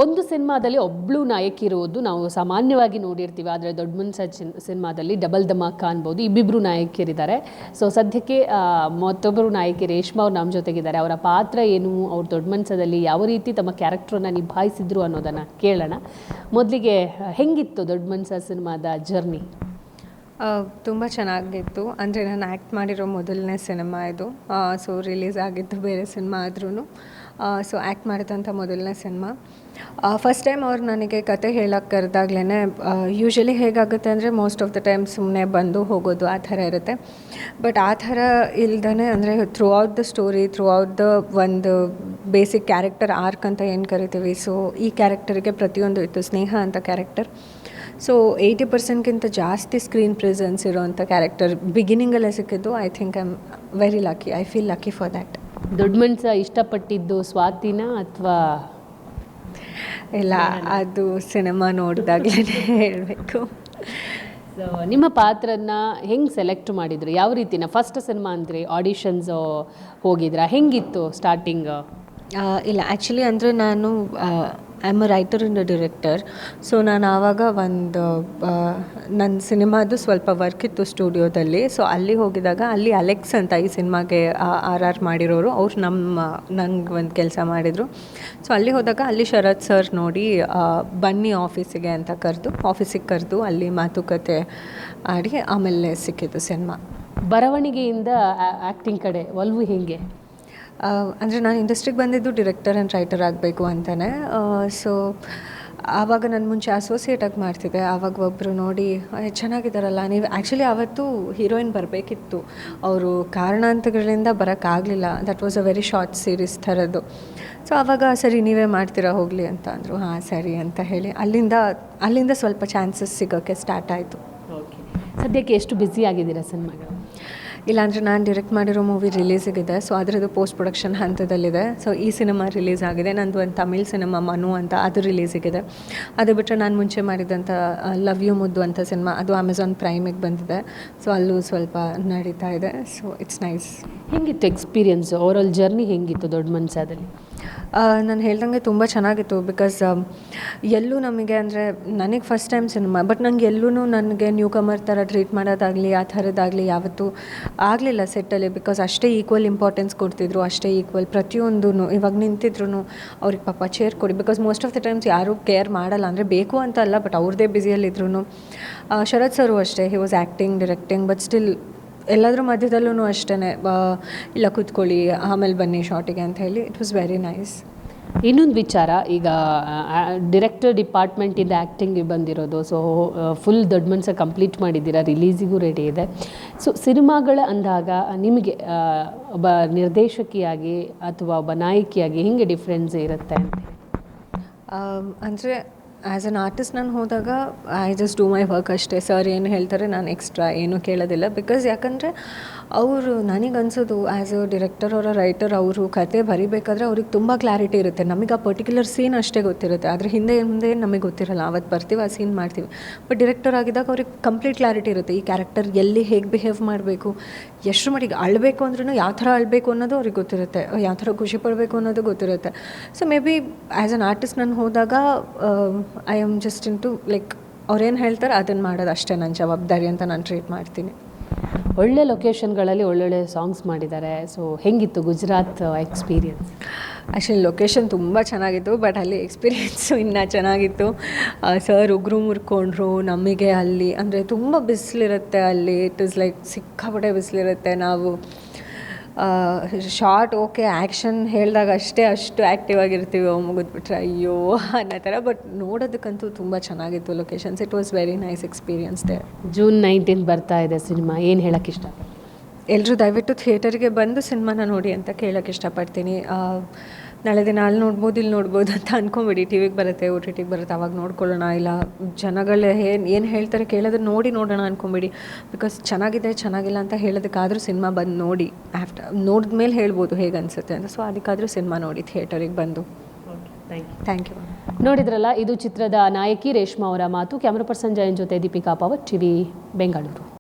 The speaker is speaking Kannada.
ಒಂದು ಸಿನಿಮಾದಲ್ಲಿ ಒಬ್ಳು ನಾಯಕಿ ಇರುವುದು ನಾವು ಸಾಮಾನ್ಯವಾಗಿ ನೋಡಿರ್ತೀವಿ. ಆದರೆ ದೊಡ್ಡ ಮನ್ಸ ಸಿನಿಮಾದಲ್ಲಿ ಡಬಲ್ ಧಮಾಕ ಅನ್ಬೋದು. ಇಬ್ಬಿಬ್ರು ನಾಯಕಿಯರಿದ್ದಾರೆ. ಸೊ ಸದ್ಯಕ್ಕೆ ಮತ್ತೊಬ್ಬರು ನಾಯಕಿ ರೇಷ್ಮಾ ಅವ್ರು ನಮ್ಮ ಜೊತೆಗಿದ್ದಾರೆ. ಅವರ ಪಾತ್ರ ಏನು, ಅವ್ರು ದೊಡ್ಡ ಮನ್ಸದಲ್ಲಿ ಯಾವ ರೀತಿ ತಮ್ಮ ಕ್ಯಾರೆಕ್ಟ್ರನ್ನ ನಿಭಾಯಿಸಿದ್ರು ಅನ್ನೋದನ್ನು ಕೇಳೋಣ. ಮೊದಲಿಗೆ ಹೆಂಗಿತ್ತು ದೊಡ್ಡ ಮನ್ಸ ಸಿನಿಮಾದ ಜರ್ನಿ? ತುಂಬ ಚೆನ್ನಾಗಿತ್ತು. ಅಂದರೆ ನಾನು ಆ್ಯಕ್ಟ್ ಮಾಡಿರೋ ಮೊದಲನೇ ಸಿನಿಮಾ ಇದು. ಸೊ ರಿಲೀಸ್ ಆಗಿದ್ದು ಬೇರೆ ಸಿನಿಮಾ ಆದ್ರೂ ಸೊ ಆ್ಯಕ್ಟ್ ಮಾಡಿದಂಥ ಮೊದಲನೇ ಸಿನಿಮಾ. ಫಸ್ಟ್ ಟೈಮ್ ಅವ್ರು ನನಗೆ ಕತೆ ಹೇಳೋಕ್ಕೆ ಕರೆದಾಗ್ಲೇ ಯೂಶ್ವಲಿ ಹೇಗಾಗುತ್ತೆ ಅಂದರೆ ಮೋಸ್ಟ್ ಆಫ್ ದ ಟೈಮ್ ಸುಮ್ಮನೆ ಬಂದು ಹೋಗೋದು ಆ ಥರ ಇರುತ್ತೆ. ಬಟ್ ಆ ಥರ ಇಲ್ದೇ ಅಂದರೆ through out the story, through out the ಒಂದು ಬೇಸಿಕ್ ಕ್ಯಾರೆಕ್ಟರ್ ಆರ್ಕ್ ಅಂತ ಏನು ಕರಿತೀವಿ. ಸೊ ಈ ಕ್ಯಾರೆಕ್ಟರಿಗೆ ಪ್ರತಿಯೊಂದು ಇತ್ತು. ಸ್ನೇಹ ಅಂತ ಕ್ಯಾರೆಕ್ಟರ್. ಸೊ 80% ಜಾಸ್ತಿ ಸ್ಕ್ರೀನ್ ಪ್ರೆಸೆನ್ಸ್ ಇರೋವಂಥ ಕ್ಯಾರೆಕ್ಟರ್ ಬಿಗಿನಿಂಗಲ್ಲೇ ಸಿಕ್ಕಿದ್ದು. I think I am very lucky. I feel lucky for that. ದೊಡ್ಡ ಮನ್ಸ ಇಷ್ಟಪಟ್ಟಿದ್ದು ಸ್ವಾತಿನ ಅಥವಾ ಇಲ್ಲ, ಅದು ಸಿನಿಮಾ ನೋಡಿದಾಗಲೇ ಹೇಳಬೇಕು. ಸೊ ನಿಮ್ಮ ಪಾತ್ರನ ಹೆಂಗೆ ಸೆಲೆಕ್ಟ್ ಮಾಡಿದ್ರು? ಯಾವ ರೀತಿನ? ಫಸ್ಟ್ ಸಿನಿಮಾ ಅಂದರೆ ಆಡಿಷನ್ಸ್ ಹೋಗಿದ್ರಾ? ಹೆಂಗಿತ್ತು ಸ್ಟಾರ್ಟಿಂಗ್? ಇಲ್ಲ, ಆ್ಯಕ್ಚುಲಿ ಅಂದರೆ ನಾನು I am a writer and a director. So ನಾನು ಆವಾಗ ನನ್ನ ಸಿನಿಮಾದು ಸ್ವಲ್ಪ ವರ್ಕ್ ಇತ್ತು ಸ್ಟುಡಿಯೋದಲ್ಲಿ. ಸೊ ಅಲ್ಲಿ ಹೋಗಿದಾಗ ಅಲ್ಲಿ ಅಲೆಕ್ಸ್ ಅಂತ ಈ ಸಿನಿಮಾಗೆ ಆರ್ ಮಾಡಿರೋರು, ಅವ್ರು ನಂಗೆ ಒಂದು ಕೆಲಸ ಮಾಡಿದರು. ಸೊ ಅಲ್ಲಿ ಹೋದಾಗ ಅಲ್ಲಿ ಶರತ್ ಸರ್ ನೋಡಿ ಬನ್ನಿ ಆಫೀಸಿಗೆ ಅಂತ ಆಫೀಸಿಗೆ ಕರೆದು ಅಲ್ಲಿ ಮಾತುಕತೆ ಆಡಿ ಆಮೇಲೆ ಸಿಕ್ಕಿದ್ದು ಸಿನಿಮಾ. ಬರವಣಿಗೆಯಿಂದ ಆ್ಯಕ್ಟಿಂಗ್ ಕಡೆ ಒಲವು ಹೇಗೆ? ಅಂದರೆ ನಾನು ಇಂಡಸ್ಟ್ರಿಗೆ ಬಂದಿದ್ದು ಡಿರೆಕ್ಟರ್ ಆ್ಯಂಡ್ ರೈಟರ್ ಆಗಬೇಕು ಅಂತಲೇ. ಸೊ ಆವಾಗ ನಾನು ಮುಂಚೆ ಅಸೋಸಿಯೇಟಾಗಿ ಮಾಡ್ತಿದ್ದೆ. ಆವಾಗ ಒಬ್ಬರು ನೋಡಿ ಚೆನ್ನಾಗಿದ್ದಾರಲ್ಲ ನೀವು. ಆ್ಯಕ್ಚುಲಿ ಆವತ್ತು ಹೀರೋಯಿನ್ ಬರಬೇಕಿತ್ತು, ಅವರು ಕಾರಣಾಂತರಗಳಿಂದ ಬರೋಕ್ಕಾಗಲಿಲ್ಲ. That was a very short series ಥರದ್ದು. ಸೊ ಆವಾಗ ಸರಿ ನೀವೇ ಮಾಡ್ತೀರಾ ಹೋಗಲಿ ಅಂತ ಅಂದರು. ಹಾಂ ಸರಿ ಅಂತ ಹೇಳಿ ಅಲ್ಲಿಂದ ಸ್ವಲ್ಪ ಚಾನ್ಸಸ್ ಸಿಗೋಕ್ಕೆ ಸ್ಟಾರ್ಟ್ ಆಯಿತು. ಓಕೆ, ಸದ್ಯಕ್ಕೆ ಎಷ್ಟು ಬ್ಯುಸಿ ಆಗಿದ್ದೀರಾ ಸಿನಿಮಾಗಳು? ಇಲ್ಲಾಂದರೆ ನಾನು ಡೈರೆಕ್ಟ್ ಮಾಡಿರೋ ಮೂವಿ ರಿಲೀಸಿಗಿದೆ. ಸೊ ಅದರದ್ದು ಪೋಸ್ಟ್ ಪ್ರೊಡಕ್ಷನ್ ಹಂತದಲ್ಲಿದೆ. ಸೊ ಈ ಸಿನಿಮಾ ರಿಲೀಸ್ ಆಗಿದೆ. ನಂದು ಒಂದು ತಮಿಳ್ ಸಿನಿಮಾ ಮನು ಅಂತ, ಅದು ರಿಲೀಸಿಗಿದೆ. ಅದು ಬಿಟ್ಟರೆ ನಾನು ಮುಂಚೆ ಮಾಡಿದಂಥ ಲವ್ ಯು ಮುದ್ದು ಅಂತ ಸಿನಿಮಾ, ಅದು ಅಮೆಝಾನ್ ಪ್ರೈಮಿಗೆ ಬಂದಿದೆ. ಸೊ ಅಲ್ಲೂ ಸ್ವಲ್ಪ ನಡೀತಾ ಇದೆ. So it's nice. ಹೇಗಿತ್ತು ಎಕ್ಸ್ಪೀರಿಯನ್ಸ್? ಓವರಾಲ್ ಜರ್ನಿ ಹೇಗಿತ್ತು ದೊಡ್ಡ ಮನ್ಸದಲ್ಲಿ? ನಾನು ಹೇಳ್ದಂಗೆ ತುಂಬ ಚೆನ್ನಾಗಿತ್ತು. ಬಿಕಾಸ್ ಎಲ್ಲೂ ನಮಗೆ ಅಂದರೆ ನನಗೆ ಫಸ್ಟ್ ಟೈಮ್ ಸಿನಿಮಾ, ಬಟ್ ನಂಗೆ ಎಲ್ಲೂ ನನಗೆ ನ್ಯೂ ಕಮರ್ ಥರ ಟ್ರೀಟ್ ಮಾಡೋದಾಗಲಿ ಆ ಥರದ್ದಾಗಲಿ ಯಾವತ್ತೂ ಆಗಲಿಲ್ಲ ಸೆಟ್ಟಲ್ಲಿ. ಬಿಕಾಸ್ ಅಷ್ಟೇ ಈಕ್ವಲ್ ಇಂಪಾರ್ಟೆನ್ಸ್ ಕೊಡ್ತಿದ್ರು, ಅಷ್ಟೇ ಈಕ್ವಲ್ ಪ್ರತಿಯೊಂದೂ. ಇವಾಗ ನಿಂತಿದ್ರು ಅವ್ರಿಗೆ ಪಾಪ ಚೇರ್ ಕೊಡಿ. Because most of the times ಯಾರೂ ಕೇರ್ ಮಾಡಲ್ಲ, ಅಂದರೆ ಬೇಕು ಅಂತ ಅಲ್ಲ, ಬಟ್ ಅವ್ರದ್ದೇ ಬ್ಯುಸಿಯಲ್ಲಿದ್ರು. ಶರತ್ ಸರು ಅಷ್ಟೇ, he was acting, directing, but still ಎಲ್ಲದ್ರ ಮಧ್ಯದಲ್ಲೂ ಅಷ್ಟೇ ಇಲ್ಲ ಕೂತ್ಕೊಳ್ಳಿ ಆಮೇಲೆ ಬನ್ನಿ ಶಾರ್ಟಿಗೆ ಅಂತ ಹೇಳಿ. It was very nice. ಇನ್ನೊಂದು ವಿಚಾರ, ಈಗ ಡಿರೆಕ್ಟರ್ ಡಿಪಾರ್ಟ್ಮೆಂಟಿಂದ ಆ್ಯಕ್ಟಿಂಗಿಗೆ ಬಂದಿರೋದು. ಸೊ ಫುಲ್ ದೊಡ್ಡ ಮನ್ಸ ಕಂಪ್ಲೀಟ್ ಮಾಡಿದ್ದೀರಾ, ರಿಲೀಸಿಗೂ ರೆಡಿ ಇದೆ. ಸೊ ಸಿನಿಮಾಗಳ ಅಂದಾಗ ನಿಮಗೆ ಒಬ್ಬ ನಿರ್ದೇಶಕಿಯಾಗಿ ಅಥವಾ ಒಬ್ಬ ನಾಯಕಿಯಾಗಿ ಹೇಗೆ ಡಿಫ್ರೆನ್ಸ್ ಇರುತ್ತೆ ಅಂತ? ಅಂದರೆ ಆ್ಯಸ್ ಅನ್ ಆರ್ಟಿಸ್ಟ್ ನಾನು ಹೋದಾಗ I just do my work ಅಷ್ಟೇ. ಸರ್ ಏನು ಹೇಳ್ತಾರೆ ನಾನು ಎಕ್ಸ್ಟ್ರಾ ಏನೂ ಕೇಳೋದಿಲ್ಲ. ಬಿಕಾಸ್ ಯಾಕಂದರೆ ಅವರು ನನಗನ್ಸೋದು ಆ್ಯಸ್ ಅ ಡಿರೆಕ್ಟರ್ ಅವರ ರೈಟರ್, ಅವರು ಕತೆ ಬರಿಬೇಕಾದ್ರೆ ಅವ್ರಿಗೆ ತುಂಬ ಕ್ಲಾರಿಟಿ ಇರುತ್ತೆ. ನಮಗೆ ಆ ಪರ್ಟಿಕ್ಯುಲರ್ ಸೀನ್ ಅಷ್ಟೇ ಗೊತ್ತಿರುತ್ತೆ, ಆದರೆ ಹಿಂದೆ ನಮಗೆ ಗೊತ್ತಿರಲ್ಲ. ಅವತ್ತು ಬರ್ತೀವಿ, ಆ ಸೀನ್ ಮಾಡ್ತೀವಿ. ಬಟ್ ಡಿರೆಕ್ಟರ್ ಆಗಿದ್ದಾಗ ಅವ್ರಿಗೆ ಕಂಪ್ಲೀಟ್ ಕ್ಲಾರಿಟಿ ಇರುತ್ತೆ. ಈ ಕ್ಯಾರೆಕ್ಟರ್ ಎಲ್ಲಿ ಹೇಗೆ ಬಿಹೇವ್ ಮಾಡಬೇಕು, ಎಷ್ಟು ಮಟ್ಟಿಗೆ ಅಳಬೇಕು ಅಂದ್ರೂ ಯಾವ ಥರ ಅಳಬೇಕು ಅನ್ನೋದು ಅವ್ರಿಗೆ ಗೊತ್ತಿರುತ್ತೆ, ಯಾವ ಥರ ಖುಷಿ ಪಡಬೇಕು ಅನ್ನೋದು ಗೊತ್ತಿರುತ್ತೆ. So maybe as an artist ನಾನು ಹೋದಾಗ I am just into like ಅವ್ರೇನು ಹೇಳ್ತಾರೆ ಅದನ್ನು ಮಾಡೋದು ಅಷ್ಟೇ ನನ್ನ ಜವಾಬ್ದಾರಿ ಅಂತ ನಾನು ಟ್ರೀಟ್ ಮಾಡ್ತೀನಿ. ಒಳ್ಳೆ ಲೊಕೇಶನ್ಗಳಲ್ಲಿ ಒಳ್ಳೊಳ್ಳೆ ಸಾಂಗ್ಸ್ ಮಾಡಿದ್ದಾರೆ. ಸೊ ಹೆಂಗಿತ್ತು ಗುಜರಾತ್ ಎಕ್ಸ್ಪೀರಿಯನ್ಸ್? ಆ್ಯಕ್ಚುಲಿ ಲೊಕೇಶನ್ ತುಂಬ ಚೆನ್ನಾಗಿತ್ತು, ಬಟ್ ಅಲ್ಲಿ ಎಕ್ಸ್ಪೀರಿಯೆನ್ಸು ಇನ್ನೂ ಚೆನ್ನಾಗಿತ್ತು. ಸರ್ ಉಗ್ರು ಮುರ್ಕೊಂಡ್ರು ನಮಗೆ ಅಲ್ಲಿ. ಅಂದರೆ ತುಂಬ ಬಿಸಿಲಿರುತ್ತೆ ಅಲ್ಲಿ. ಇಟ್ ಇಸ್ ಲೈಕ್ ಸಿಕ್ಕಾಪಟ್ಟೆ ಬಿಸಿಲಿರುತ್ತೆ. ನಾವು ಶಾರ್ಟ್ ಓಕೆ ಆ್ಯಕ್ಷನ್ ಹೇಳಿದಾಗ ಅಷ್ಟು ಆ್ಯಕ್ಟಿವ್ ಆಗಿರ್ತೀವಿ, ಮುಗಿದ್ಬಿಟ್ರೆ ಅಯ್ಯೋ ಅನ್ನೋ ಥರ. ಬಟ್ ನೋಡೋದಕ್ಕಂತೂ ತುಂಬ ಚೆನ್ನಾಗಿತ್ತು locations. It was very nice experience they. June 19 ಬರ್ತಾ ಇದೆ ಸಿನಿಮಾ, ಏನು ಹೇಳೋಕ್ಕೆ ಇಷ್ಟ? ಎಲ್ಲರೂ ದಯವಿಟ್ಟು ಥಿಯೇಟರ್ಗೆ ಬಂದು ಸಿನಿಮಾನ ನೋಡಿ ಅಂತ ಕೇಳೋಕ್ಕೆ ಇಷ್ಟಪಡ್ತೀನಿ. ನಾಳೆ ದಿನ ಅಲ್ಲಿ ನೋಡ್ಬೋದು ಇಲ್ಲಿ ನೋಡ್ಬೋದು ಅಂತ ಅಂದ್ಕೊಂಬಿಡಿ. ಟಿವಿಗೆ ಬರುತ್ತೆ, OTTಗೆ ಬರುತ್ತೆ, ಅವಾಗ ನೋಡ್ಕೊಳ್ಳೋಣ. ಇಲ್ಲ ಜನಗಳು ಏನು ಹೇಳ್ತಾರೆ ಕೇಳೋದನ್ನ ನೋಡೋಣ ಅಂದ್ಕೊಂಬಿಡಿ. ಬಿಕಾಸ್ ಚೆನ್ನಾಗಿದೆ ಚೆನ್ನಾಗಿಲ್ಲ ಅಂತ ಹೇಳೋದಕ್ಕಾದರೂ ಸಿನಿಮಾ ಬಂದು ನೋಡಿ. ನೋಡಿದ ಮೇಲೆ ಹೇಳ್ಬೋದು ಹೇಗೆ ಅನಿಸುತ್ತೆ ಅಂತ. ಸೊ ಅದಕ್ಕಾದರೂ ಸಿನಿಮಾ ನೋಡಿ ಥಿಯೇಟರಿಗೆ ಬಂದು. Thank you. ನೋಡಿದ್ರಲ್ಲ, ಇದು ಚಿತ್ರದ ನಾಯಕಿ ರೇಷ್ಮಾ ಅವರ ಮಾತು. ಕ್ಯಾಮ್ರಾ ಪರ್ಸನ್ ಜಯನ್ ಜೊತೆ ದೀಪಿಕಾ ಪವರ್, TV ಬೆಂಗಳೂರು.